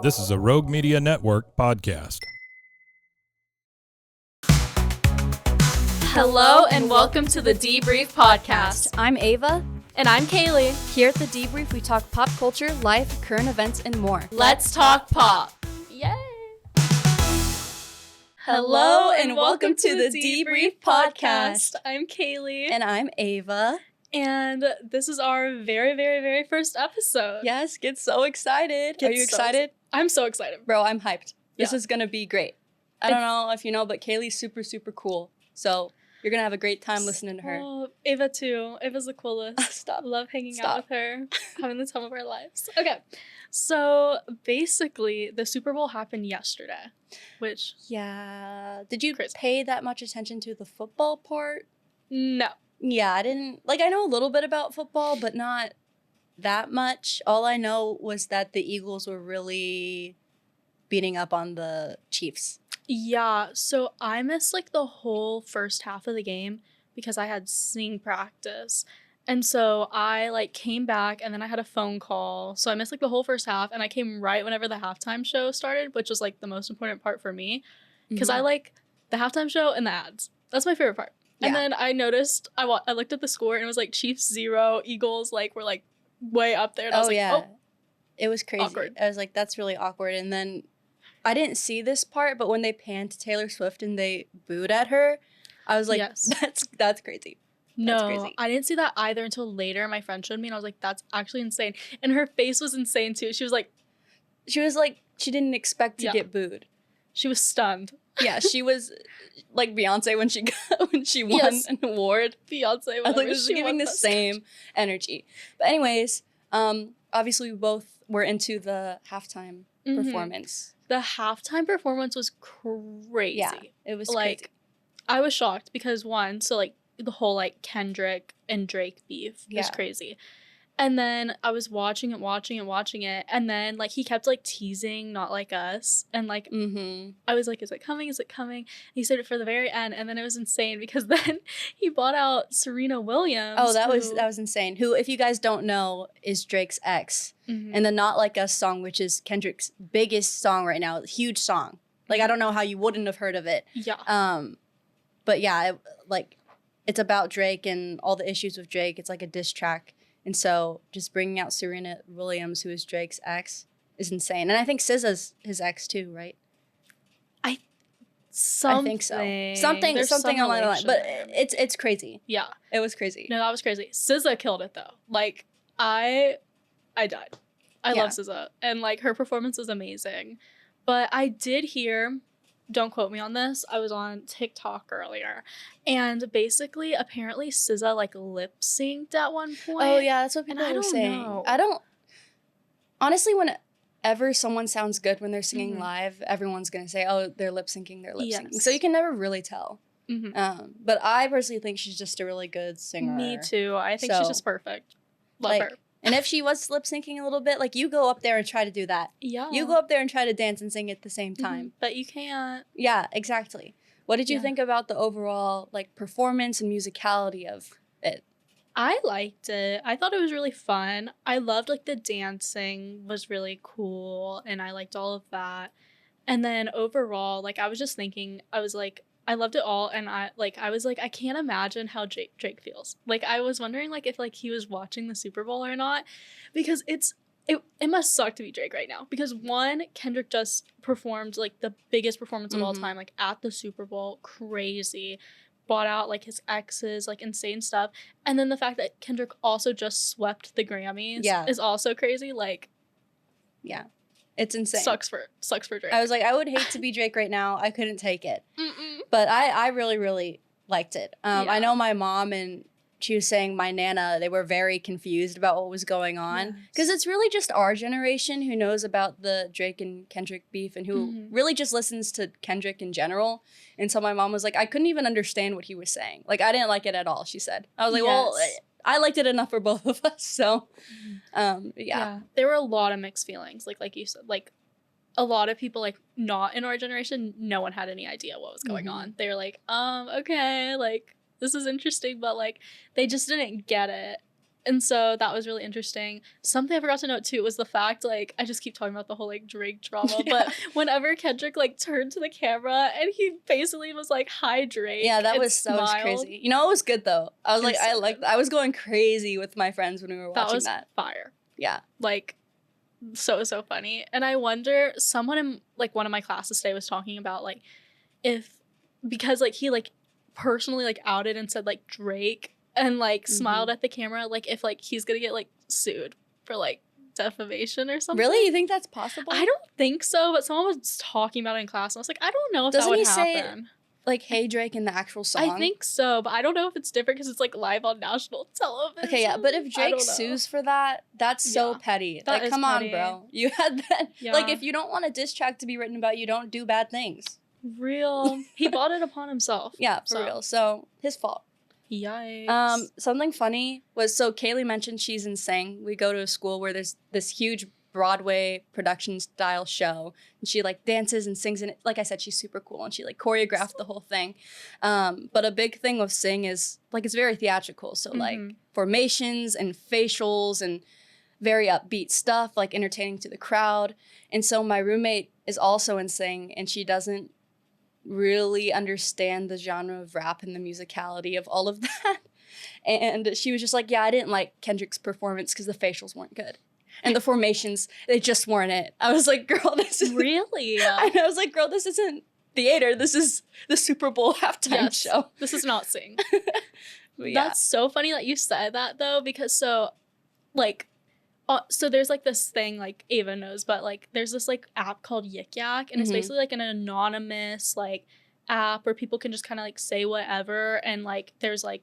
This is a Rogue Media Network podcast. Hello and welcome to the Debrief podcast. I'm Ava. And I'm Kailey. Here at the Debrief, we talk pop culture, life, current events, and more. Let's talk pop. Yay! Hello and welcome to the Debrief podcast. I'm Kailey. And I'm Ava. And this is our very, very, very first episode. Yes, get so excited. Are you excited? I'm so excited. Bro, I'm hyped. This Yeah. is going to be great. I don't know if you know, but Kaylee's super, super cool. So you're going to have a great time listening to her. Oh, Ava too. Ava's the coolest. Stop. Love hanging Stop. out with her, having the time of our lives. Okay, so basically, the Super Bowl happened yesterday, which Yeah. Did you Crazy. pay that much attention to the football part? no. Yeah, I didn't. I know a little bit about football, but not that much. All I know was that the Eagles were really beating up on the Chiefs. Yeah, so I missed like the whole first half of the game because I had singing practice. And so I like came back and then I had a phone call. So I missed like the whole first half and I came right whenever the halftime show started, which was like the most important part for me because I like the halftime show and the ads. That's my favorite part. And Yeah. then I noticed I looked at the score and it was like Chiefs 0, Eagles like were like way up there. And I was like, yeah. oh, It was crazy. Awkward. I was like, that's really awkward. And then I didn't see this part, but when they panned to Taylor Swift and they booed at her, I was like, Yes. that's crazy. no, crazy. I didn't see that either until later. My friend showed me and I was like, that's actually insane. And her face was insane too. She was like, She was like, she didn't expect to Yeah. get booed. she was stunned. Yeah, she was like Beyonce when she won Yes. an award. Beyonce, I was whenever like, this is she giving won the Best same energy. But anyways, obviously we both were into the halftime Mhm. performance. The halftime performance was crazy. Yeah, it was like, crazy. I was shocked because one, so like the whole like Kendrick and Drake beef was Yeah. crazy. And then I was watching it, and then like he kept like teasing Not Like Us, and like Mm-hmm. I was like, is it coming? Is it coming? And he said it for the very end, and then it was insane because then he bought out Serena Williams. Oh, that who- was insane. Who, if you guys don't know, is Drake's ex. Mhm. And the Not Like Us song, which is Kendrick's biggest song right now, huge song. Like, I don't know how you wouldn't have heard of it. yeah. But yeah, it's about Drake and all the issues with Drake. It's like a diss track. And so just bringing out Serena Williams, who is Drake's ex, is insane. And I think SZA's his ex too, right? Something. I think so. There's Something some along the line. But relation there. it's crazy. Yeah. It was crazy. No, that was crazy. SZA killed it though. Like I died. I Yeah. love SZA, and like her performance was amazing. But I did hear, don't quote me on this, I was on TikTok earlier, and basically apparently SZA like lip synced at one point. Oh yeah, that's what And people I were don't saying. know. I don't honestly, whenever someone sounds good when they're singing Mhm. live, everyone's gonna say, "Oh, they're lip syncing, they're lip syncing." Yes. So you can never really tell. Mhm. But I personally think she's just a really good singer. Me too. I think she's So, just perfect. Love like, her. And if she was lip syncing a little bit, like you go up there and try to do that. Yeah. You go up there and try to dance and sing at the same Mhm. time. But you can't. Yeah, exactly. What did you Yeah. think about the overall like performance and musicality of it? I liked it. I thought it was really fun. I loved like the dancing was really cool and I liked all of that. And then overall, like I was just thinking, I was like, I loved it all and I was like, I can't imagine how Drake feels. Like I was wondering like if like he was watching the Super Bowl or not because it must suck to be Drake right now because one, Kendrick just performed like the biggest performance of all Mhm. time, like at the Super Bowl, crazy, bought out like his exes, like insane stuff, and then the fact that Kendrick also just swept the Grammys, Yeah. is also crazy. Like Yeah. It's insane. sucks for Drake. I was like, I would hate to be Drake right now. I couldn't take it. Mm-mm. But I really, really liked it. I Yeah. know my mom and she was saying my Nana, they were very confused about what was going on. Because Yes. it's really just our generation who knows about the Drake and Kendrick beef and who Mhm. really just listens to Kendrick in general. And so my mom was like, I couldn't even understand what he was saying. Like, I didn't like it at all, she said. I was like, well, Yes. I liked it enough for both of us. So, yeah. There were a lot of mixed feelings, like you said, like a lot of people like not in our generation, no one had any idea what was going Mhm. on. They were like, okay, like this is interesting, but like they just didn't get it. And so that was really interesting. Something I forgot to note too was the fact, like, I just keep talking about the whole like Drake drama, but whenever Kendrick like turned to the camera and he basically was like, "Hi Drake," Yeah, that was crazy. You know, it was good though. I was like, I was going crazy with my friends when we were watching that. Fire. Yeah, Like, so funny. And I wonder, someone in like one of my classes today was talking about like because like he like personally like outed and said like Drake and like smiled at the camera, like if like he's gonna get like sued for like defamation or something. Really? You think that's possible? I don't think so, but someone was talking about it in class and I was like, I don't know if Doesn't that would he say, happen. like, "Hey Drake" in the actual song? I think so, but I don't know if it's different because it's like live on national television. Okay, yeah, but if Drake sues for that, that's so petty. That like, is come petty. on, bro. You had that. Yeah. Like, if you don't want a diss track to be written about you, don't do bad things. Real. He bought it upon himself. Yeah, for real. So, his fault. Yikes. Something funny was, so Kailey mentioned she's in Sing. We go to a school where there's this huge Broadway production style show, and she like dances and sings in it. Like I said, she's super cool, and she like choreographed the whole thing. But a big thing with Sing is like it's very theatrical. So like formations and facials and very upbeat stuff, like entertaining to the crowd. And so my roommate is also in Sing, and she doesn't really understand the genre of rap and the musicality of all of that. And she was just like, yeah, I didn't like Kendrick's performance because the facials weren't good. And the formations, they just weren't it. I was like, girl, this is... Really? And I was like, girl, this isn't theater. This is the Super Bowl halftime show. This is not Sing. Yeah. That's so funny that you said that, though, because so there's like this thing, like Ava knows, but like there's this like app called Yik Yak, and it's basically like an anonymous like app where people can just kind of like say whatever, and like there's like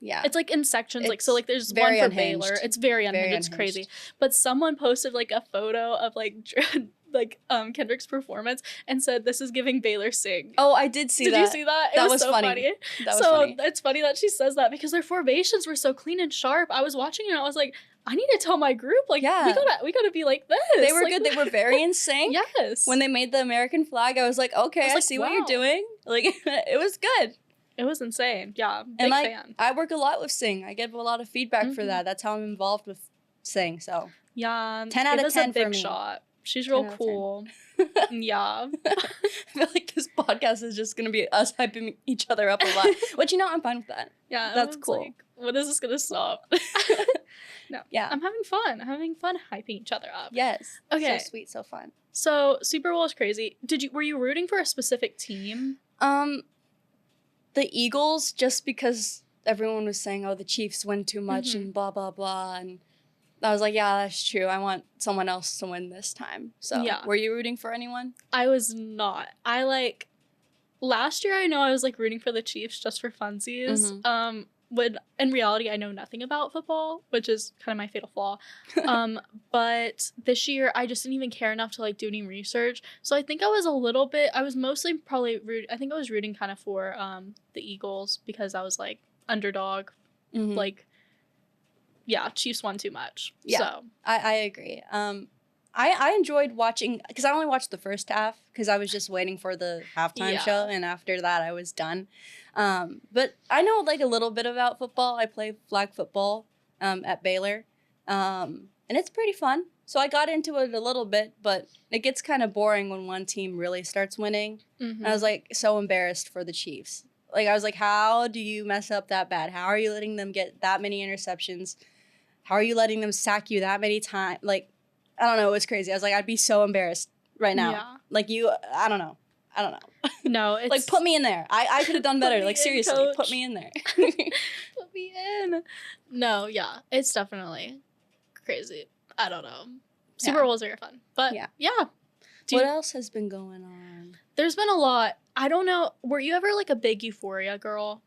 yeah, it's like in sections, like so like there's one very for unhinged. Baylor. It's very unhinged. It's crazy. But someone posted like a photo of like Kendrick's performance and said, "This is giving Baylor Sing." Oh, I did see that. Did you see that? That was was so funny. That was so funny. It's funny that she says that because their formations were so clean and sharp. I was watching it and I was like, I need to tell my group, like, Yeah. we gotta be like this. They were like, good. They were very in sync. Yes. When they made the American flag, I was like, okay, I like, see what wow. you're doing. Like, it was good. It was insane. Yeah. Big And fan. I work a lot with Sing. I give a lot of feedback for that. That's how I'm involved with Sing. So Yeah. 10 out of 10 a big for me. shot. She's real 10 out of cool. Yeah. I feel like this podcast is just gonna be us hyping each other up a lot. Which, you know, I'm fine with that. Yeah. That's cool. Like, when is this gonna stop? No. Yeah. I'm having fun. I'm having fun hyping each other up. Yes. Okay. So sweet, so fun. So Super Bowl is crazy. Were you rooting for a specific team? The Eagles, just because everyone was saying, oh, the Chiefs win too much and blah, blah, blah. And I was like, yeah, that's true. I want someone else to win this time. So Yeah. were you rooting for anyone? I was not. Last year I know I was like rooting for the Chiefs just for funsies. When in reality I know nothing about football, which is kind of my fatal flaw. But this year I just didn't even care enough to like do any research. So I think I was mostly probably I think I was rooting kind of for the Eagles because I was like underdog. Like, yeah, Chiefs won too much. Yeah. So I agree. I enjoyed watching, because I only watched the first half because I was just waiting for the halftime show, and after that I was done. But I know like a little bit about football. I play flag football at Baylor, and it's pretty fun. So I got into it a little bit, but it gets kind of boring when one team really starts winning. And I was like so embarrassed for the Chiefs. Like I was like, how do you mess up that bad? How are you letting them get that many interceptions? How are you letting them sack you that many times? Like, I don't know. It was crazy. I was like, I'd be so embarrassed right now. Yeah. Like I don't know. No, it's Like, put me in there. I could have done better. Like, seriously, coach. put me in there. Put me in. No, yeah, it's definitely crazy. I don't know. Super Bowls are fun, but yeah. What else has been going on? There's been a lot. I don't know. Were you ever like a big Euphoria girl?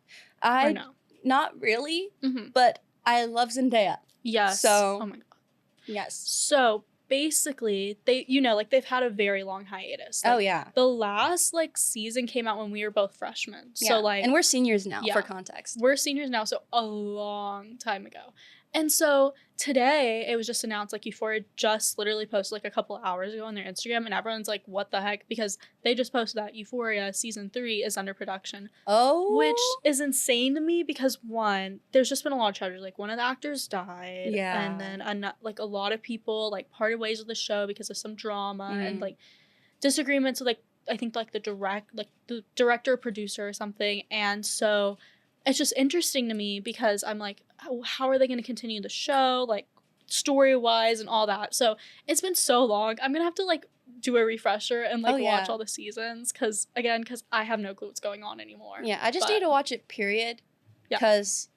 Or no? Not really, but I love Zendaya. Yes. So, oh my god. Yes. So basically, they've had a very long hiatus. Like, oh yeah. The last season came out when we were both freshmen. Yeah. So and we're seniors now, for context. We're seniors now, so a long time ago. And so today it was just announced, like, Euphoria just literally posted like a couple hours ago on their Instagram, and everyone's like, what the heck? Because they just posted that Euphoria season 3 is under production. Oh. Which is insane to me because, one, there's just been a lot of tragedy. Like, one of the actors died. Yeah. And then like a lot of people like parted ways with the show because of some drama and like disagreements with like I think like the director or producer or something. And so it's just interesting to me because I'm like, how are they going to continue the show, like story-wise and all that? So it's been so long. I'm going to have to like do a refresher and like watch all the seasons because I have no clue what's going on anymore. Yeah, I just need to watch it, period. Because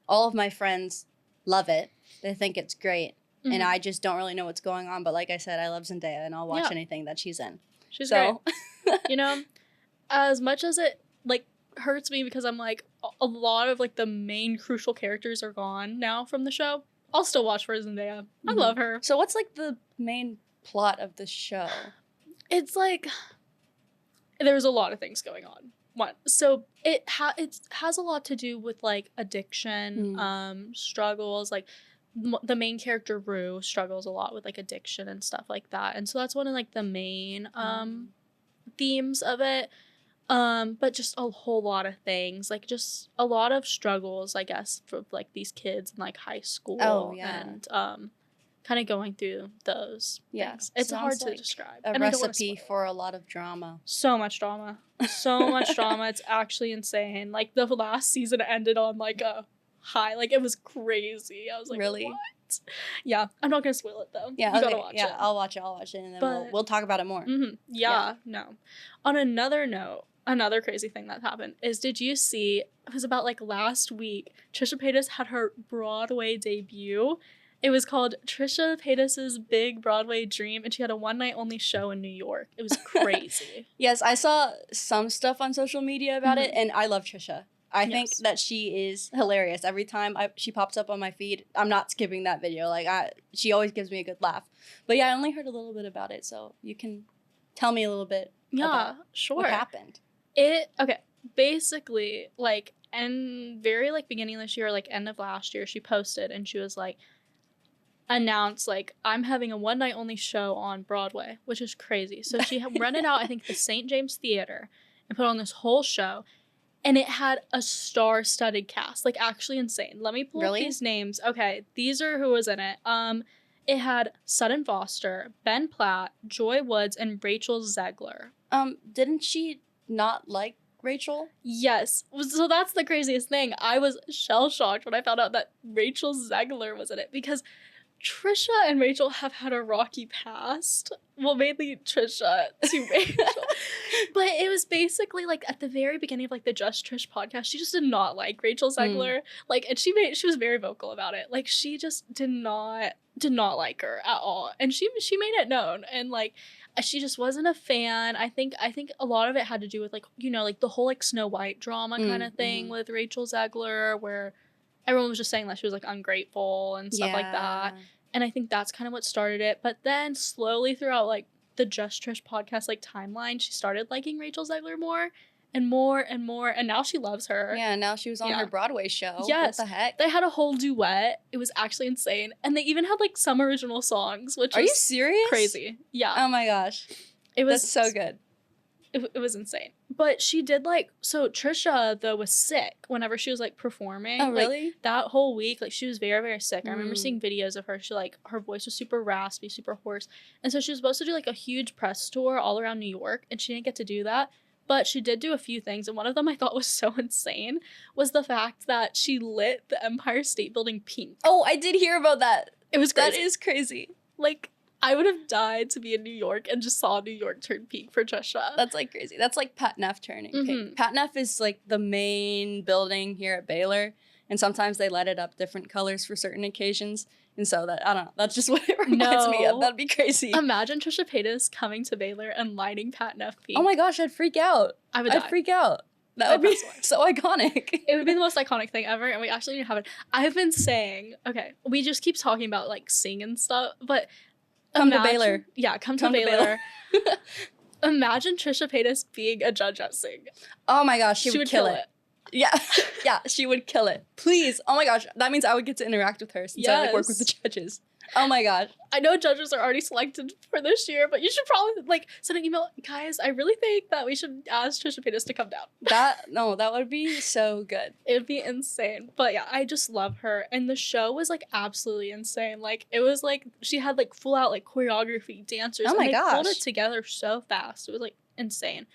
all of my friends love it. They think it's great. And I just don't really know what's going on. But like I said, I love Zendaya and I'll watch anything that she's in. She's great. You know, as much as it like hurts me because I'm like a lot of like the main crucial characters are gone now from the show, I'll still watch for Zendaya. I love her. So what's like the main plot of the show? It's like there's a lot of things going on. One, so it has a lot to do with like addiction, struggles. Like the main character Rue struggles a lot with like addiction and stuff like that, and so that's one of like the main themes of it. But just a whole lot of things, like just a lot of struggles, I guess, for like these kids in like high school and kind of going through those things. It's hard to describe. A recipe for a lot of drama. So much drama. So much drama. It's actually insane. Like the last season ended on like a high. Like it was crazy. I was like, really? What? Yeah. I'm not gonna spoil it though. Yeah, you gotta watch it. I'll watch it and then we'll talk about it more. No. On another note, another crazy thing that happened is, did you see, it was about like last week, Trisha Paytas had her Broadway debut. It was called Trisha Paytas' Big Broadway Dream, and she had a one-night-only show in New York. It was crazy. Yes, I saw some stuff on social media about it, and I love Trisha. I think that she is hilarious. Every time she pops up on my feed, I'm not skipping that video. Like she always gives me a good laugh. But yeah, I only heard a little bit about it, so you can tell me a little bit about what happened. Basically, like, very like beginning of this year, like end of last year, she posted and she was like, announced like, I'm having a one night only show on Broadway, which is crazy. So she rented out I think the St. James Theater and put on this whole show, and it had a star-studded cast, like actually insane. Let me pull up these names. Okay, these are who was in it. It had Sutton Foster, Ben Platt, Joy Woods, and Rachel Zegler. Didn't she not like Rachel? Yes. So that's the craziest thing. I was shell-shocked when I found out that Rachel Zegler was in it, because Trisha and Rachel have had a rocky past. Well, mainly Trisha to Rachel. But it was basically like at the very beginning of like the Just Trish podcast, she just did not like Rachel Zegler. Like, and she was very vocal about it. Like, she just did not like her at all. And she made it known. And like, she just wasn't a fan. I think a lot of it had to do with like, you know, like the whole like Snow White drama kind of thing with Rachel Zegler, where everyone was just saying that she was like ungrateful and stuff like that. And I think that's kind of what started it. But then slowly throughout like the Just Trish podcast like timeline, she started liking Rachel Zegler more and more and more. And now she loves her. Yeah, now she was on her Broadway show. Yes. What the heck? They had a whole duet. It was actually insane. And they even had like some original songs, which Are you serious? Crazy. Yeah. Oh my gosh. That's so good. It was insane. But she did like, so Trisha though was sick whenever she was like performing. Oh really? Like, that whole week, like she was very, very sick. I remember seeing videos of her. She like, her voice was super raspy, super hoarse. And so she was supposed to do like a huge press tour all around New York, and she didn't get to do that. But she did do a few things, and one of them I thought was so insane was the fact that she lit the Empire State Building pink. Oh, I did hear about that. It was crazy. That is crazy. Like, I would have died to be in New York and just saw New York turn pink for Trisha. That's like crazy. That's like Pat Neff turning pink. Pat Neff is like the main building here at Baylor, and sometimes they light it up different colors for certain occasions. And so that, I don't know, that's just what it reminds me of. That'd be crazy. Imagine Trisha Paytas coming to Baylor and lighting Pat Neff pink. Oh my gosh, I'd freak out. I'd freak out. That would be so iconic. It would be the most iconic thing ever, and we actually need to have it. I've been saying, okay, we just keep talking about like sing and stuff, but Come to Baylor. Yeah, come to Baylor. Imagine Trisha Paytas being a judge at Sing. Oh my gosh, she would kill it. Yeah, yeah, she would kill it. Please. Oh my gosh, that means I would get to interact with her since I like work with the judges. Oh my gosh. I know judges are already selected for this year, but you should probably like send an email. Guys, I really think that we should ask Trisha Payta to come down. That would be so good. It would be insane. But yeah, I just love her. And the show was like absolutely insane. Like it was like she had like full out like choreography, dancers. Oh my and they pulled gosh. it together so fast. It was like insane.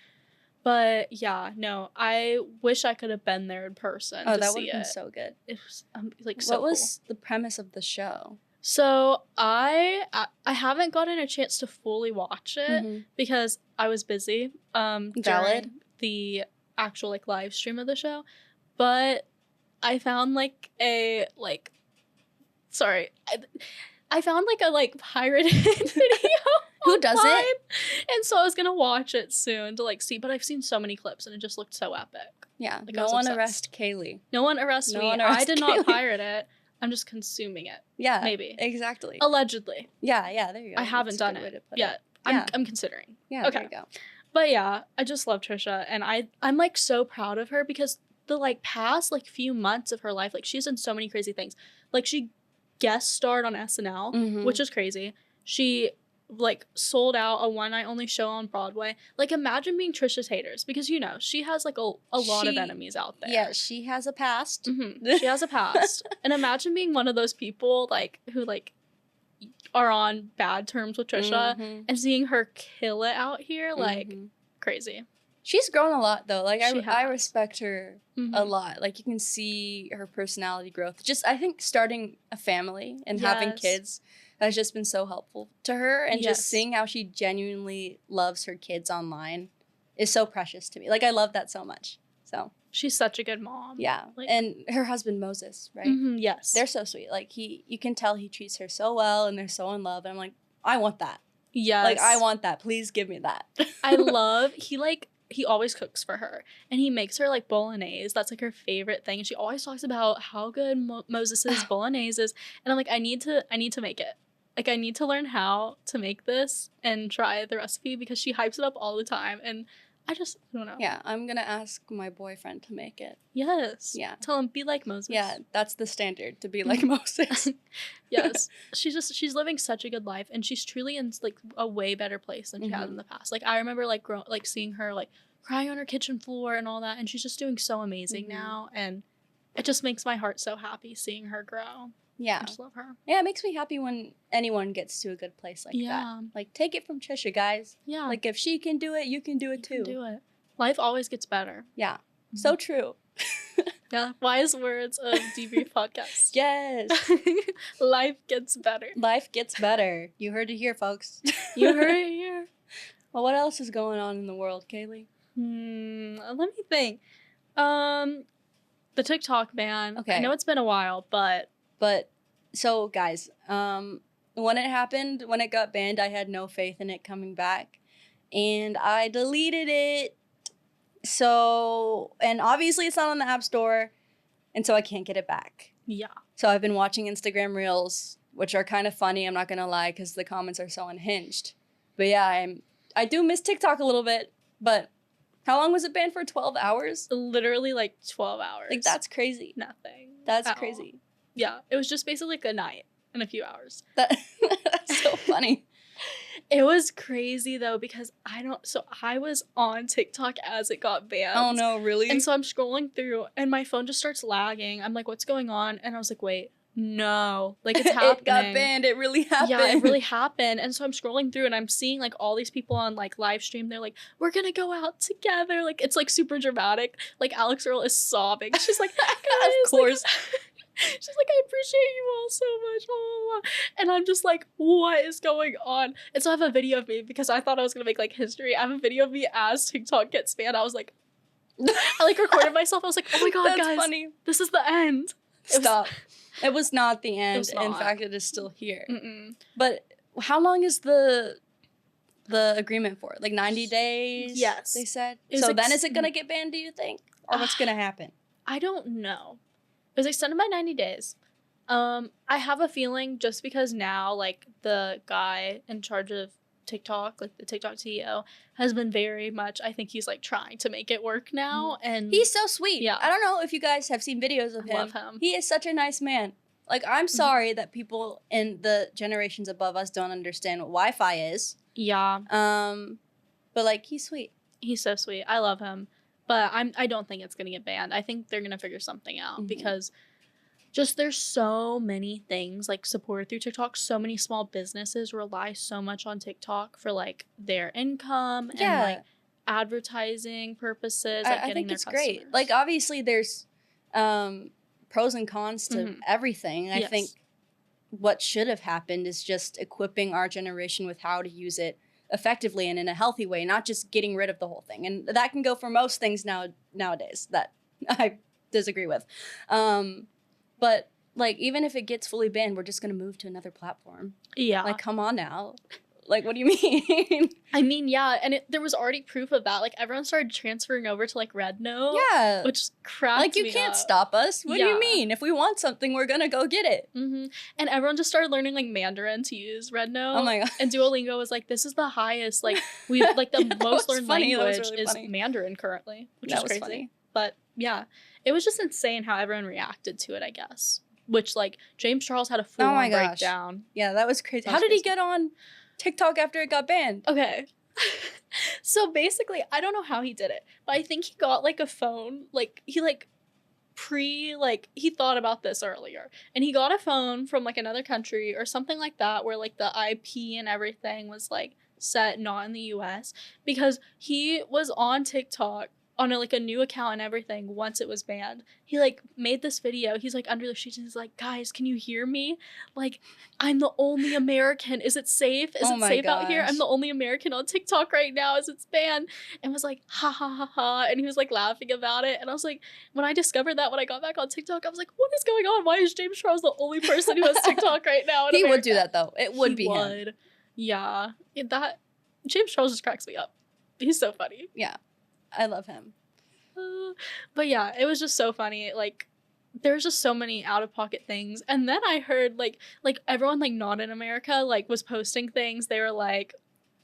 But yeah, no, I wish I could have been there in person. Oh, to that see would have been it. so good. It was like so What cool. was the premise of the show? So I haven't gotten a chance to fully watch it Mhm. because I was busy Valid. during the actual like live stream of the show, but I found like a like I found like a like pirated video. Who does it? online, and so I was gonna watch it soon to like see, but I've seen so many clips and it just looked so epic. Yeah, Like, I no was one obsessed. arrest Kailey. No one arrest No me. one I arrest did not Kailey. pirate it. I'm just consuming it. Yeah, Maybe. exactly. Allegedly. Yeah, there you go. I haven't That's a done good way it to put yet. Yeah. I'm considering. Yeah, Okay. there you go. But yeah, I just love Trisha, and I'm like so proud of her because the like past like few months of her life, like she's done so many crazy things. Like she guest starred on SNL, Mhm. which is crazy. She like sold out a one night only show on Broadway. Like imagine being Trisha's haters because you know she has like a lot of She- enemies out there. Yeah, she has a past. Mhm. She has a past. And imagine being one of those people like who like are on bad terms with Trisha Mhm. and seeing her kill it out here, like Mhm. crazy. She's grown a lot though. Like She I has. respect her a Mhm. lot. Like you can see her personality growth. Just I think starting a family and having Yes. kids has just been so helpful to her, and Yes. just seeing how she genuinely loves her kids online is so precious to me. Like I love that so much. So She's such a good mom. yeah, Like- and her husband Moses, right? Mhm, yes. They're so sweet. Like you can tell he treats her so well, and they're so in love. And I'm like, I want that. yes. Like I want that. Please give me that. I love he always cooks for her and he makes her like bolognese. That's like her favorite thing. And she always talks about how good Moses's bolognese is. And I'm like, I need to make it. Like I need to learn how to make this and try the recipe because she hypes it up all the time. And I don't know. Yeah, I'm gonna ask my boyfriend to make it. Yes. Yeah. Tell him be like Moses. Yeah, that's the standard, to be like Moses. Yes. She's living such a good life and she's truly in like a way better place than she has Mhm. in the past. Like I remember like seeing her like crying on her kitchen floor and all that, and she's just doing so amazing Mhm. now, and it just makes my heart so happy seeing her grow. Yeah. I just love her. Yeah, it makes me happy when anyone gets to a good place like that. Yeah. Like, take it from Trisha, guys. Yeah. Like, if she can do it, you can do it you too. can do it. Life always gets better. Yeah. So true. Yeah. Wise words of Debrief Podcast. Yes. Life gets better. Life gets better. You heard it here, folks. You heard it here. Well, what else is going on in the world, Kailey? Let me think. The TikTok ban. Okay. I know it's been a while, but But, so, guys, when it happened, when it got banned, I had no faith in it coming back. And I deleted it. So, and obviously it's not on the App Store. And so I can't get it back. yeah. So I've been watching Instagram Reels, which are kind of funny, I'm not going to lie, because the comments are so unhinged. But yeah, I do miss TikTok a little bit. But how long was it banned for? 12 hours? Literally like 12 hours. Like, that's crazy. nothing. That's at all. crazy. Yeah. It was just basically like a night and a few hours. That's so funny. It was crazy though because I was on TikTok as it got banned. Oh no, really? And so I'm scrolling through and my phone just starts lagging. I'm like, what's going on? And I was like, wait, no. Like it's happening. It got banned. It really happened. Yeah, it really happened. And so I'm scrolling through and I'm seeing like all these people on like live stream. They're like, we're gonna go out together. Like it's like super dramatic. Like Alex Earl is sobbing. She's like, guys, Of course. Like, she's like, I appreciate you all so much. Blah, blah, blah. And I'm just like, what is going on? And so I have a video of me because I thought I was gonna make like history. I have a video of me as TikTok gets banned. I was like, I like recorded myself. I was like, oh my god, That's guys, funny. this is the end. It was- Stop. It was not the end. was In not. fact, it is still here. Mm-mm. But how long is the agreement for? Like 90 days? Yes. They said. It was So like then is it going to get banned, do you think? Or what's going to happen? I don't know. It was extended by 90 days. I have a feeling just because now, like, the guy in charge of TikTok, like the TikTok CEO, has been very much, I think he's like trying to make it work now. And He's so sweet. Yeah. I don't know if you guys have seen videos of I him. love him. He is such a nice man. Like, I'm sorry that people in the generations above us don't understand what Wi-Fi is. Yeah. But like, he's sweet. He's so sweet. I love him. But I don't think it's gonna get banned. I think they're gonna figure something out because just there's so many things like supported through TikTok. So many small businesses rely so much on TikTok for like their income and like advertising purposes, like getting their customers. Great. Like, obviously there's pros and cons to everything. I think what should have happened is just equipping our generation with how to use it effectively and in a healthy way, not just getting rid of the whole thing. And that can go for most things nowadays that I disagree with. But like, even if it gets fully banned, we're just gonna move to another platform. Yeah. Like, come on now. Like, what do you mean? I mean, yeah, and there was already proof of that. Like, everyone started transferring over to, like, Red Note. Yeah. Which cracked me up. Like, you can't stop us. What do you mean? If we want something, we're gonna go get it. And everyone just started learning, like, Mandarin to use Red Note. Oh, my God. And Duolingo was like, this is the highest, like, we like, the most learned language is Mandarin currently, which is crazy. Funny. But, yeah, it was just insane how everyone reacted to it, I guess. Which, like, James Charles had a full-on breakdown. Yeah, that was crazy. How did he get on TikTok after it got banned? Okay. So basically, I don't know how he did it, but I think he got like a phone, like he like he thought about this earlier, and he got a phone from like another country or something like that where like the IP and everything was like set not in the US, because he was on TikTok on a new account and everything once it was banned. He like made this video. He's like under the sheets and he's like, guys, can you hear me? Like, I'm the only American. Is it safe? Is it safe out here? I'm the only American on TikTok right now as it's banned. And was like, ha ha ha ha. And he was like laughing about it. And I was like, when I discovered that, when I got back on TikTok, I was like, what is going on? Why is James Charles the only person who has TikTok right now in America? Would do that though. It would be him. Yeah. James Charles just cracks me up. He's so funny. Yeah. I love him. But yeah, it was just so funny. Like, there's just so many out-of-pocket things. And then I heard like everyone like not in America like was posting things. They were like,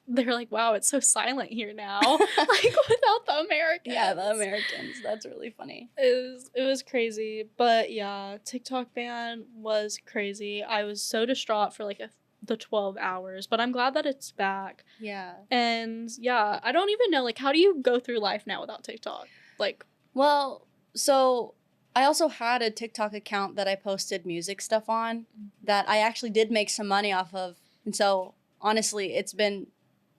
wow, it's so silent here now. Like, without the Americans. Yeah, the Americans. That's really funny. It was crazy. But yeah, TikTok ban was crazy. I was so distraught for like the 12 hours, but I'm glad that it's back. Yeah. And yeah, I don't even know, like, how do you go through life now without TikTok? Like, well, so I also had a TikTok account that I posted music stuff on that I actually did make some money off of. And so honestly, it's been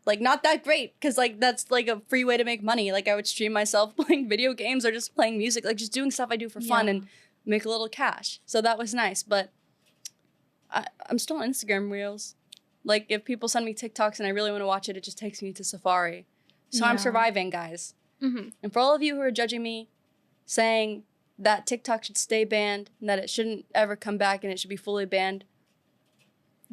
like not that great because like that's like a free way to make money. Like, I would stream myself playing video games or just playing music, like just doing stuff I do for fun and make a little cash. So that was nice. But I'm still on Instagram Reels. Like, if people send me TikToks and I really want to watch it, it just takes me to Safari. So I'm surviving, guys. And for all of you who are judging me, saying that TikTok should stay banned and that it shouldn't ever come back and it should be fully banned,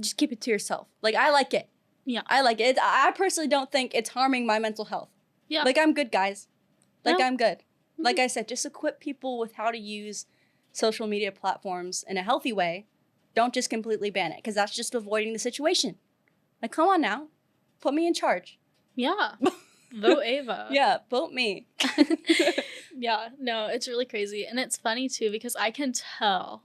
just keep it to yourself. Like, I like it. Yeah. I like it. I personally don't think it's harming my mental health. Yeah. Like, I'm good, guys. Like, I'm good. Like I said, just equip people with how to use social media platforms in a healthy way. Don't just completely ban it, because that's just avoiding the situation. Like, come on now. Put me in charge. Yeah. Vote Ava. Yeah, vote me. Yeah, no, it's really crazy. And it's funny, too, because I can tell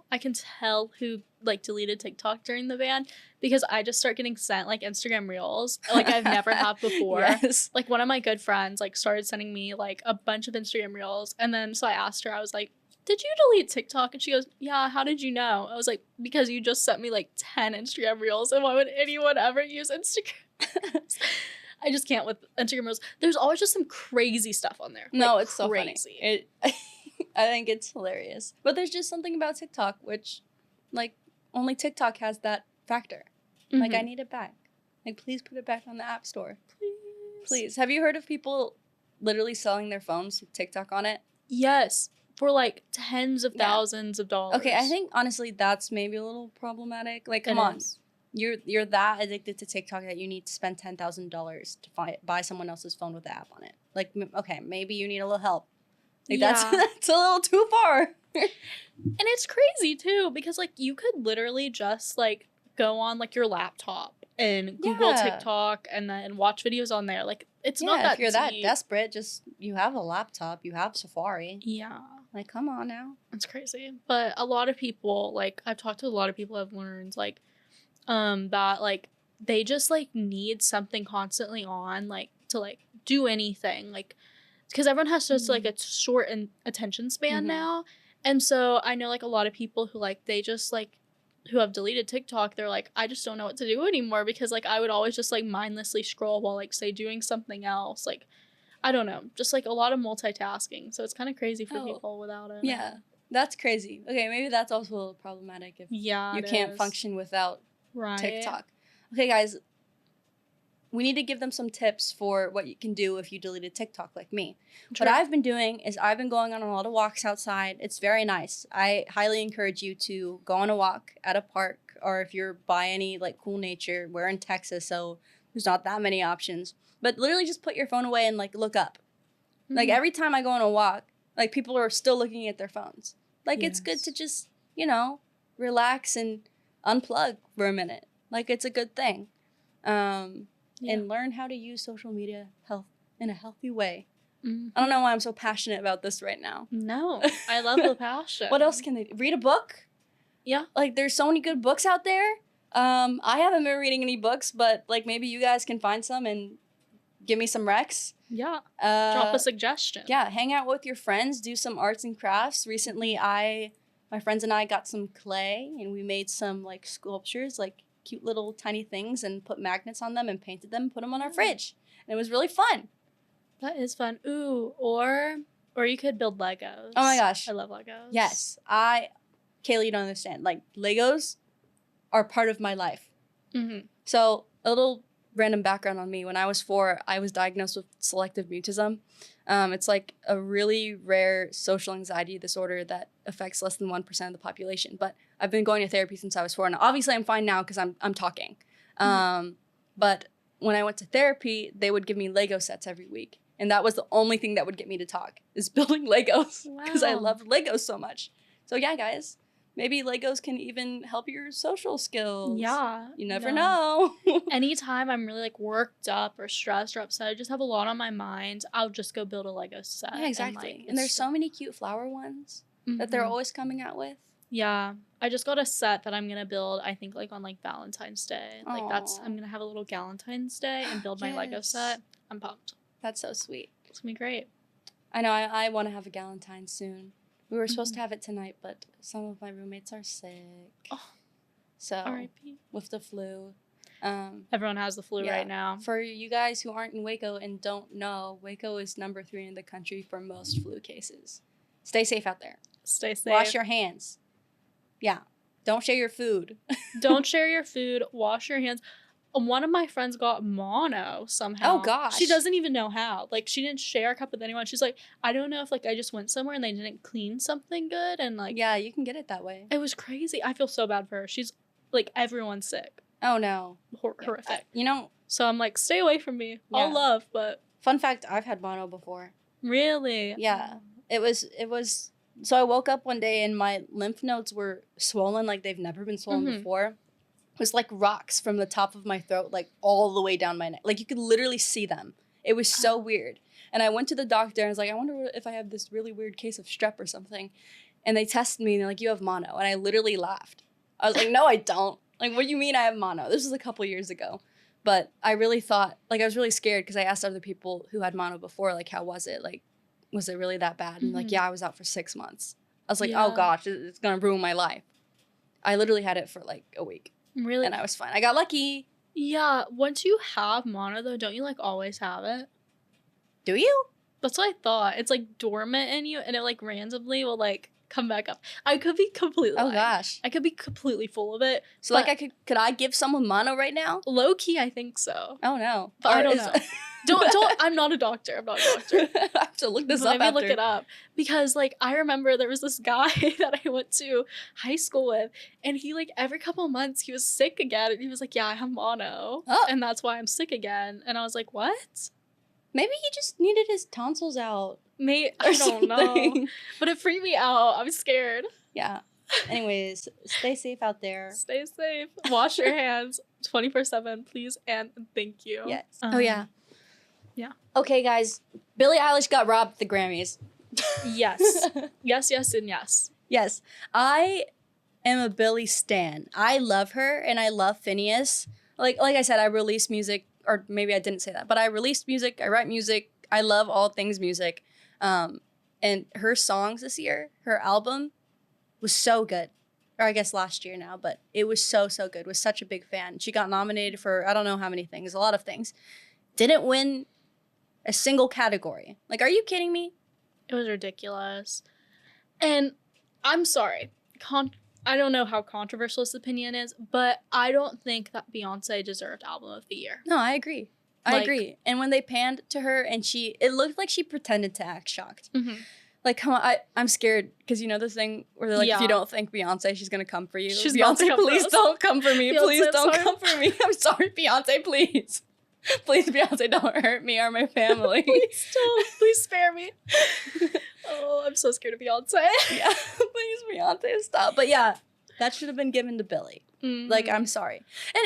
who, like, deleted TikTok during the ban, because I just start getting sent, like, Instagram Reels, like, I've never had before. Yes. Like, one of my good friends, like, started sending me, like, a bunch of Instagram Reels, and then, so I asked her, I was like, did you delete TikTok? And she goes, yeah, how did you know? I was like, because you just sent me, like, 10 Instagram Reels, and why would anyone ever use Instagram? I just can't with Instagram Reels. There's always just some crazy stuff on there. No, like, it's so funny. I think it's hilarious. But there's just something about TikTok, which, like, only TikTok has that factor. Like, I need it back. Like, please put it back on the App Store. Please. Have you heard of people literally selling their phones with TikTok on it? Yes. For, like, tens of thousands of dollars. Okay, I think, honestly, that's maybe a little problematic. Like, come on. You're that addicted to TikTok that you need to spend $10,000 to buy someone else's phone with the app on it. Like, okay, maybe you need a little help. Like, that's a little too far. And it's crazy, too, because, like, you could literally just, like, go on, like, your laptop and Google Yeah. TikTok and then watch videos on there. Like, it's not Yeah, that if you're that deep. desperate, just you have a laptop, you have Safari. Yeah. Like, come on now. It's crazy. But a lot of people, like, I've talked to a lot of people who have learned, like, that, like, they just, like, need something constantly on, like, to, like, do anything. Like, because everyone has just, like, a short attention span now. And so I know, like, a lot of people who, like, they just, like, who have deleted TikTok, they're like, I just don't know what to do anymore because, like, I would always just, like, mindlessly scroll while, like, say, doing something else. Like, I don't know. Just, like, a lot of multitasking. So it's kind of crazy for people without it. Yeah, that's crazy. Okay, maybe that's also a little problematic if you can't function without TikTok. Okay, guys, we need to give them some tips for what you can do if you deleted TikTok like me. What I've been doing is I've been going on a lot of walks outside. It's very nice. I highly encourage you to go on a walk at a park, or if you're by any like cool nature. We're in Texas, so there's not that many options. But literally just put your phone away and like look up. Like every time I go on a walk, like people are still looking at their phones. Like it's good to just, you know, relax and unplug for a minute. Like it's a good thing. And learn how to use social media in a healthy way. I don't know why I'm so passionate about this right now. No, I love the passion. What else can they do? Read a book? Yeah. Like there's so many good books out there. I haven't been reading any books, but like maybe you guys can find some and give me some recs. Yeah. Drop a suggestion. Yeah, hang out with your friends, do some arts and crafts. Recently my friends and I got some clay and we made some like sculptures, like cute little tiny things, and put magnets on them and painted them and put them on our fridge. And it was really fun. That is fun. Ooh, or you could build Legos. Oh my gosh. I love Legos. Yes. Kaylee, you don't understand. Like, Legos are part of my life. So, a little random background on me. When I was 4, I was diagnosed with selective mutism. It's like a really rare social anxiety disorder that affects less than 1% of the population. But I've been going to therapy since I was 4, and obviously I'm fine now because I'm talking. But when I went to therapy, they would give me Lego sets every week. And that was the only thing that would get me to talk, is building Legos, because I love Legos so much. So yeah, guys, maybe Legos can even help your social skills. Yeah. You never know. Anytime I'm really like worked up or stressed or upset, I just have a lot on my mind, I'll just go build a Lego set. Yeah, exactly. And there's so many cute flower ones that they're always coming out with. Yeah. I just got a set that I'm going to build, I think, like on like Valentine's Day. Like I'm going to have a little Valentine's Day and build my Lego set. I'm pumped. That's so sweet. It's going to be great. I know. I want to have a Galentine soon. We were supposed to have it tonight, but some of my roommates are sick. Oh. So, R.I.P. with the flu. Everyone has the flu right now. For you guys who aren't in Waco and don't know, Waco is number 3 in the country for most flu cases. Stay safe out there. Stay safe. Wash your hands. Yeah. Don't share your food. Don't share your food. Wash your hands. One of my friends got mono somehow. Oh, gosh. She doesn't even know how. Like, she didn't share a cup with anyone. She's like, I don't know if, like, I just went somewhere and they didn't clean something good. And, like... Yeah, you can get it that way. It was crazy. I feel so bad for her. She's, like, everyone's sick. Oh, no. Horrific. You know... So I'm like, stay away from me. Yeah. All love, but... Fun fact, I've had mono before. Really? Yeah. It was... So I woke up one day and my lymph nodes were swollen like they've never been swollen before. It was like rocks from the top of my throat, like all the way down my neck. Like you could literally see them. It was so weird. And I went to the doctor and I was like, I wonder if I have this really weird case of strep or something. And they tested me and they're like, you have mono. And I literally laughed. I was like, no, I don't. Like, what do you mean I have mono? This was a couple years ago. But I really thought, like, I was really scared because I asked other people who had mono before, like, how was it? Like, was it really that bad? And like, yeah, I was out for 6 months. I was like, oh gosh, it's going to ruin my life. I literally had it for like a week. Really? And I was fine. I got lucky. Yeah. Once you have mono, though, don't you, like, always have it? Do you? That's what I thought. It's, like, dormant in you, and it, like, randomly will, like, come back up. I could be completely lying. Gosh. I could be completely full of it. So, like, could I give someone mono right now? Low-key, I think so. Oh, no. But I don't know. Don't, I'm not a doctor. I'm not a doctor. I have to look this up Maybe after. look it up. Because, like, I remember there was this guy that I went to high school with, and he, like, every couple of months, he was sick again, and he was like, yeah, I have mono. Oh. And that's why I'm sick again. And I was like, what? Maybe he just needed his tonsils out. I don't know. But it freaked me out. I was scared. Yeah. Anyways, stay safe out there. Stay safe. Wash your hands. 24/7, please and thank you. Yes. Oh yeah. Yeah. Okay, guys. Billie Eilish got robbed at the Grammys. Yes. Yes, yes, and yes. Yes. I am a Billie stan. I love her and I love Phineas. Like I said, I release music, or maybe I didn't say that, but I released music, I write music, I love all things music. And her songs this year, her album was so good. Or I guess last year now, but it was so good. Was such a big fan. She got nominated for I don't know how many things, a lot of things. Didn't win a single category. Like, are you kidding me? It was ridiculous. And I'm sorry. I don't know how controversial this opinion is, but I don't think that Beyonce deserved Album of the Year. No, I agree. I agree. And when they panned to her and it looked like she pretended to act shocked. Mm-hmm. Like, come on, I'm scared because you know the thing where they're like, if you don't thank Beyonce, she's gonna come for you. She's Beyonce, please don't come for me. Beyonce, Please don't sorry. come for me. I'm sorry, Beyonce, please. Please, Beyonce, don't hurt me or my family. Please don't. Please spare me. Oh, I'm so scared of Beyonce. Yeah, please, Beyonce, stop. But yeah, that should have been given to Billie. Mm-hmm. Like, I'm sorry. And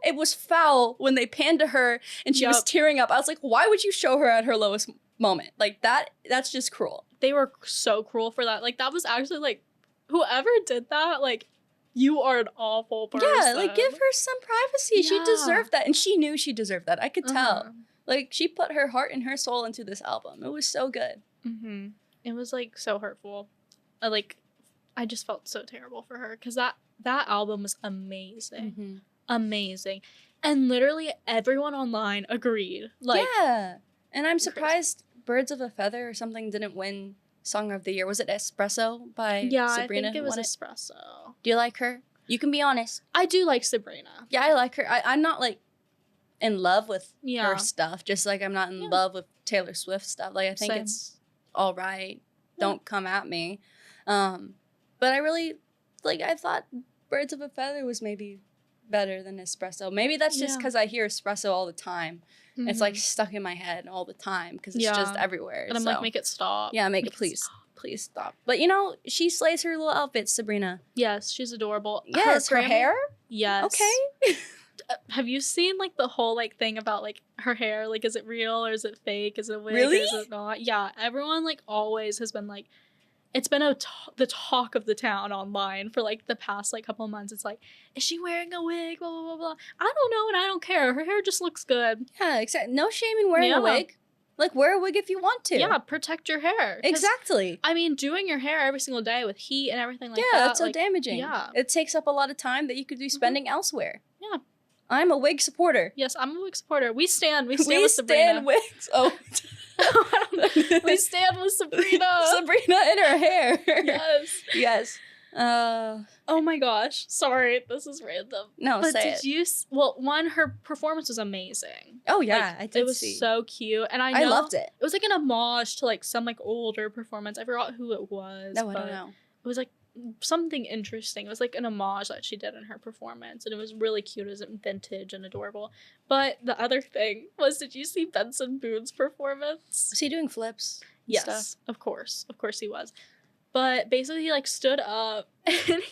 it was foul when they panned to her and she was tearing up. I was like, why would you show her at her lowest moment? Like, that's just cruel. They were so cruel for that. Like, that was actually, like, whoever did that, like, you are an awful person. Yeah, like, give her some privacy. Yeah. She deserved that. And she knew she deserved that. I could tell. Like, she put her heart and her soul into this album. It was so good. Mm-hmm. It was, like, so hurtful. I just felt so terrible for her because that album was amazing. Mm-hmm. Amazing. And literally everyone online agreed. Like, yeah. And I'm surprised Birds of a Feather or something didn't win Song of the Year. Was it Espresso by Sabrina? I think it was Espresso. Do you like her? You can be honest. I do like Sabrina. Yeah, I like her. I'm not, like, in love with her stuff. Just like I'm not in love with Taylor Swift stuff. Like, I think it's all right. Yeah. Don't come at me. But I really, like, I thought Birds of a Feather was maybe better than Espresso. Maybe that's just because I hear Espresso all the time. Mm-hmm. It's, like, stuck in my head all the time because it's just everywhere. And I'm like, make it stop. Yeah, make it please. Please stop. But, you know, she slays her little outfits, Sabrina. Yes, she's adorable. Yes, her hair? Yes. Okay. Have you seen, like, the whole, like, thing about, like, her hair? Like, is it real or is it fake? Is it a wig really? Or is it not? Yeah, everyone, like, always has been, like, it's been the talk of the town online for, like, the past, like, couple of months. It's like, is she wearing a wig? Blah, blah, blah, blah. I don't know, and I don't care. Her hair just looks good. Yeah, exactly. No shame in wearing a wig. Like, wear a wig if you want to. Yeah, protect your hair. Exactly. I mean, doing your hair every single day with heat and everything like that. Yeah, that's so damaging. Yeah. It takes up a lot of time that you could be spending elsewhere. Yeah. I'm a wig supporter. Yes, I'm a wig supporter. We stand with Sabrina. We stand wigs. Oh. We stand with Sabrina. Sabrina and her hair. Yes. Yes. Oh my gosh. Sorry, this is random. No, but say it. Well, one, her performance was amazing. Oh yeah, like, I did. It was so cute, and I loved it. It was like an homage to like some like older performance. I forgot who it was. No, I don't know. It was like something interesting. It was like an homage that she did in her performance, and it was really cute. It was vintage and adorable. But the other thing was, did you see Benson Boone's performance? Was he doing flips? Yes, stuff? Of course he was. But basically, he like stood up and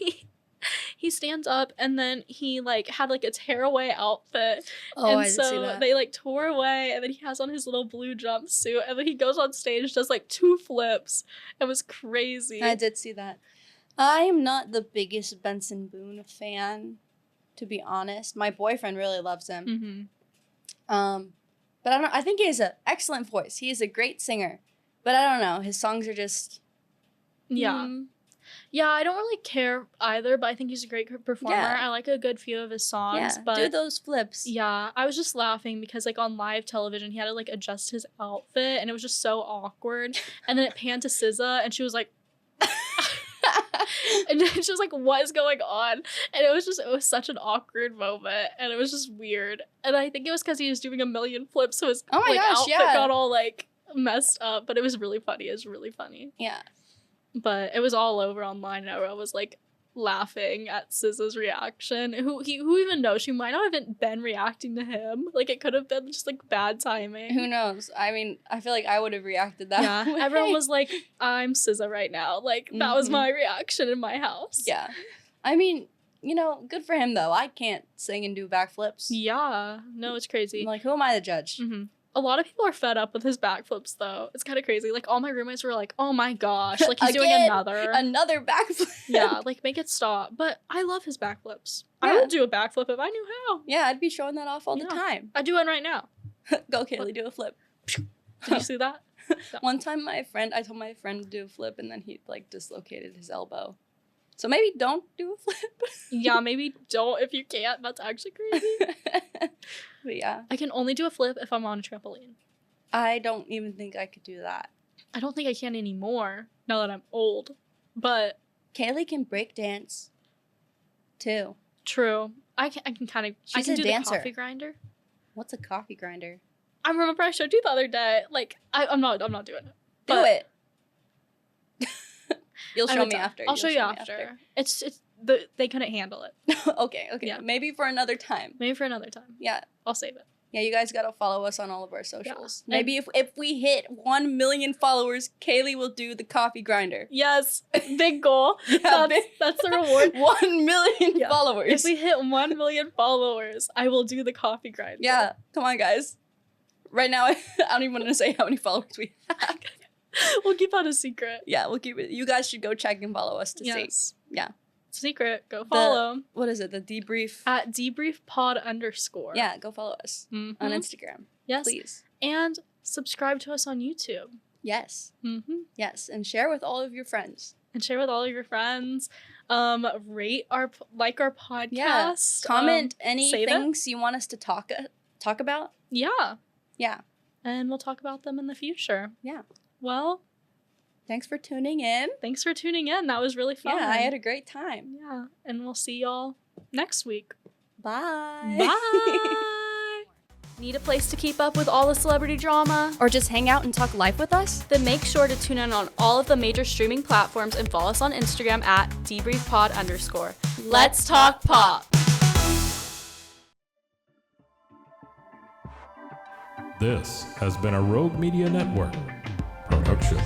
he stands up and then he like had like a tearaway outfit. Oh, and I did see that. They like tore away and then he has on his little blue jumpsuit and then he goes on stage, does like 2 flips. It was crazy. I did see that. I am not the biggest Benson Boone fan, to be honest. My boyfriend really loves him. Mm-hmm. But I think he has an excellent voice. He is a great singer. But I don't know. His songs are just... Yeah. Yeah, I don't really care either, but I think he's a great performer. Yeah. I like a good few of his songs. Yeah, but do those flips. Yeah, I was just laughing because like on live television, he had to like adjust his outfit and it was just so awkward. And then it panned to SZA and she was like... and then she was like, what is going on? And it was such an awkward moment and it was just weird. And I think it was because he was doing a million flips, so his outfit got all like messed up, but it was really funny. It was really funny. Yeah. But it was all over online and everyone was like laughing at SZA's reaction. Who even knows? She might not have been reacting to him. Like it could have been just like bad timing. Who knows? I mean, I feel like I would have reacted that way. Everyone was like, I'm SZA right now. Like that was my reaction in my house. Yeah. I mean, you know, good for him though. I can't sing and do backflips. Yeah. No, it's crazy. Like, who am I to judge? Mm-hmm. A lot of people are fed up with his backflips, though. It's kind of crazy. Like, all my roommates were like, oh my gosh, like, he's doing another backflip. Yeah, like, make it stop. But I love his backflips. Yeah. I would do a backflip if I knew how. Yeah, I'd be showing that off all the time. I do one right now. Go, Kailey, do a flip. Did you see that? No. One time I told my friend to do a flip, and then he, like, dislocated his elbow. So maybe don't do a flip. Yeah, maybe don't if you can't. That's actually crazy. But yeah. I can only do a flip if I'm on a trampoline. I don't even think I could do that. I don't think I can anymore now that I'm old. But Kailey can break dance, too. true. I can kind of. She's I can a do dancer. the coffee grinder. What's a coffee grinder? I remember I showed you the other day. Like, I'm not doing it. Do But it. You'll I show would me tell- after. I'll You'll show you me after. They couldn't handle it. Okay. Yeah. Maybe for another time. Maybe for another time. Yeah. I'll save it. Yeah, you guys gotta follow us on all of our socials. Yeah. Maybe if we hit 1 million followers, Kailey will do the coffee grinder. Yes, big goal. Yeah, That's the reward. 1 million Yeah. followers. If we hit 1 million followers, I will do the coffee grinder. Yeah, come on, guys. Right now, I don't even want to say how many followers we have. We'll keep that a secret. Yeah, we'll keep it. You guys should go check and follow us to see. Yes. Yeah. Secret. Go follow. What is it? The debrief. At debriefpod_. Yeah, go follow us Mhm. on Instagram. Yes. Please. And subscribe to us on YouTube. Yes. Mm-hmm. Yes. And share with all of your friends. And share with all of your friends. Rate our podcast. Yeah. Comment any save it. things you want us to talk about. Yeah. Yeah. And we'll talk about them in the future. Yeah. Well, Thanks for tuning in. thanks for tuning in. That was really fun. Yeah, I had a great time. Yeah. And we'll see y'all next week. Bye. Bye. Need a place to keep up with all the celebrity drama? Or just hang out and talk life with us? Then make sure to tune in on all of the major streaming platforms and follow us on Instagram at debriefpod_. Let's talk pop. This has been a Rogue Media Network production.